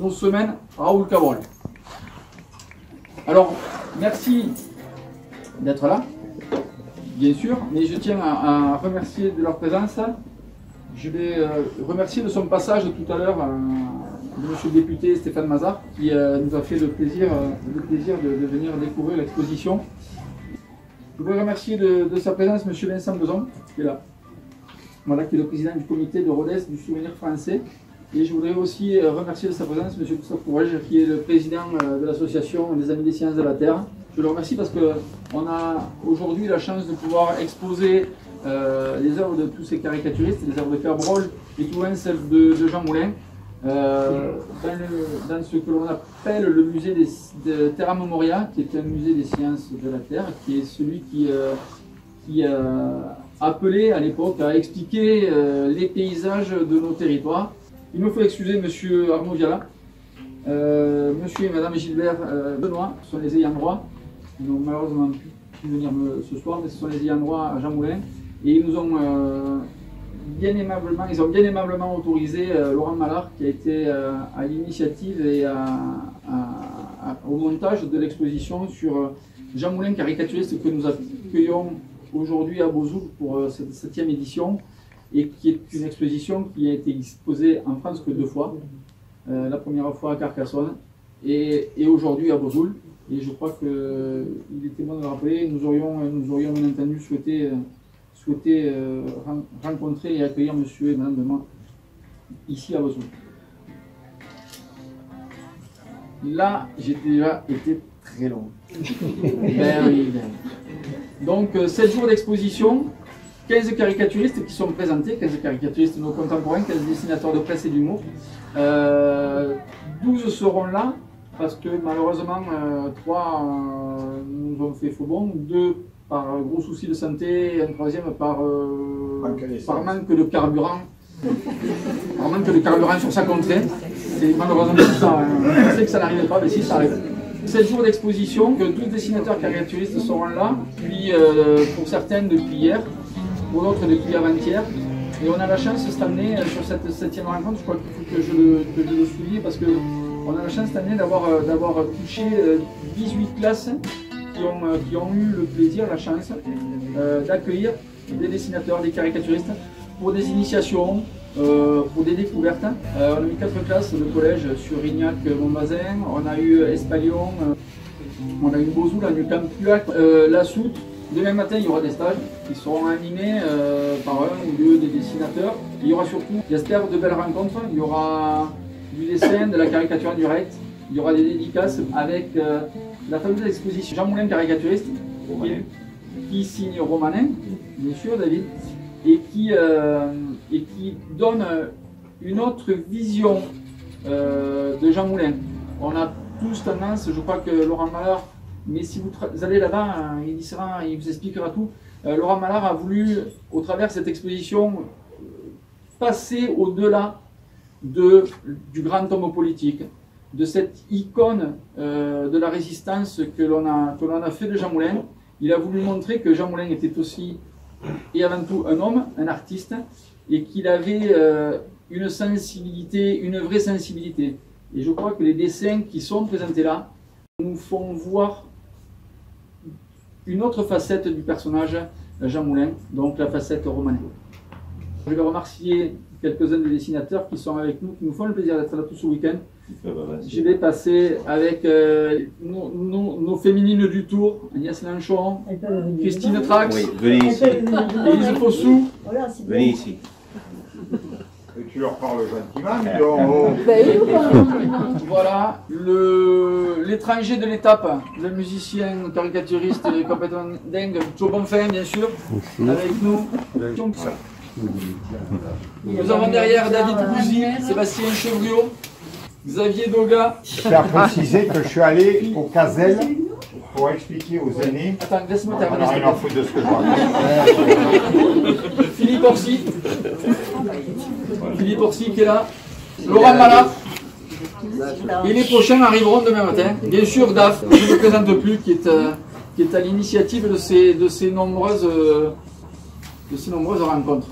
nos semaines, Raoul Cabrol. Alors, merci d'être là, bien sûr, mais je tiens à remercier de leur présence. Je vais remercier de son passage tout à l'heure de monsieur le député Stéphane Mazard, qui nous a fait le plaisir de venir découvrir l'exposition. Je voudrais remercier de sa présence monsieur Vincent Beson, qui est là, voilà, qui est le président du comité de Rodez du souvenir français. Et je voudrais aussi remercier de sa présence monsieur Christophe Courage, qui est le président de l'association des Amis des Sciences de la Terre. Je le remercie parce qu'on a aujourd'hui la chance de pouvoir exposer les œuvres de tous ces caricaturistes, les œuvres de Cabrol et tout même celles de Jean Moulin, dans ce que l'on appelle le musée de Terra Memoria, qui est un musée des sciences de la Terre, qui est celui qui appelait à l'époque à expliquer les paysages de nos territoires. Il me faut excuser monsieur Arnaud Viala, monsieur et madame Gilbert Benoît, ce sont les ayants droit. Ils n'ont malheureusement pu venir ce soir, mais ce sont les ayants droit à Jean Moulin. Et ils nous ont bien aimablement autorisé Laurent Mallard, qui a été à l'initiative et au montage de l'exposition sur Jean Moulin, caricaturiste, que nous accueillons aujourd'hui à Beausoul pour cette 7e édition, et qui est une exposition qui a été exposée en France que 2 fois. La première fois à Carcassonne et aujourd'hui à Beausoul. Et je crois qu'il était bon de le rappeler. Nous aurions bien entendu souhaité rencontrer et accueillir monsieur et madame Benoît ici à Beausoul. Là, j'ai déjà été très long. Ben oui, ben. Donc, 7 jours d'exposition, 15 caricaturistes qui sont présentés, 15 caricaturistes nos contemporains, 15 dessinateurs de presse et d'humour. 12 seront là, parce que malheureusement, 3 nous ont fait faux bond, 2 par gros souci de santé, et un 3e par manque de carburant. Par manque de carburant sur sa contrée. C'est malheureusement ça. Je sais que ça n'arrivait pas, mais si, ça arrive. 7 jours d'exposition, que 12 dessinateurs caricaturistes seront là, puis pour certains depuis hier, pour d'autres depuis avant-hier. Et on a la chance cette année, sur cette 7e rencontre, je crois qu'il faut que je le souligne, parce qu'on a la chance cette année d'avoir touché 18 classes qui ont eu le plaisir, la chance d'accueillir des dessinateurs, des caricaturistes pour des initiations, pour des découvertes. On a eu 4 classes de collège sur Rignac-Montbazin, on a eu Espalion, on a eu Beausoul, on a eu Campuac, La Soute. Demain matin, il y aura des stages qui seront animés par un ou 2 des dessinateurs. Il y aura surtout, j'espère, de belles rencontres. Il y aura du dessin, de la caricature en direct. Il y aura des dédicaces avec la fameuse exposition Jean Moulin caricaturiste, qui signe Romanin, bien sûr, David, et qui donne une autre vision de Jean Moulin. On a tous tendance, je crois que Laurent Mallard, mais si vous allez là-bas, il vous expliquera tout. Laurent Mallard a voulu, au travers de cette exposition, passer au-delà du grand homme politique, de cette icône de la résistance que l'on a fait de Jean Moulin. Il a voulu montrer que Jean Moulin était aussi et avant tout un homme, un artiste, et qu'il avait une sensibilité, une vraie sensibilité. Et je crois que les dessins qui sont présentés là nous font voir une autre facette du personnage Jean Moulin, donc la facette romaine. Je vais remercier quelques-uns des dessinateurs qui sont avec nous, qui nous font le plaisir d'être là tout ce week-end. Je vais passer avec nos féminines du Tour, Agnès Lanchon, Christine Trax, oui, venez ici. Élise Fossou. Venez ici. Et tu leur parles gentiment, Voilà, l'étranger de l'étape, le musicien caricaturiste et complètement dingue, Joe Bonfin, bien sûr, avec nous. Nous avons derrière David Bouzy, Sébastien Chevriot, Xavier Doga. Je tiens à préciser que je suis allé au Cazel pour expliquer aux aînés. Attends, laisse-moi terminer. On n'a rien à foutre de ce que je raconte. Philippe Orsi. Philippe Orsi qui est là. Laurent Mallard. Et les prochains arriveront demain matin. Bien sûr, DAF, je ne me présente plus, qui est à l'initiative de ces nombreuses rencontres.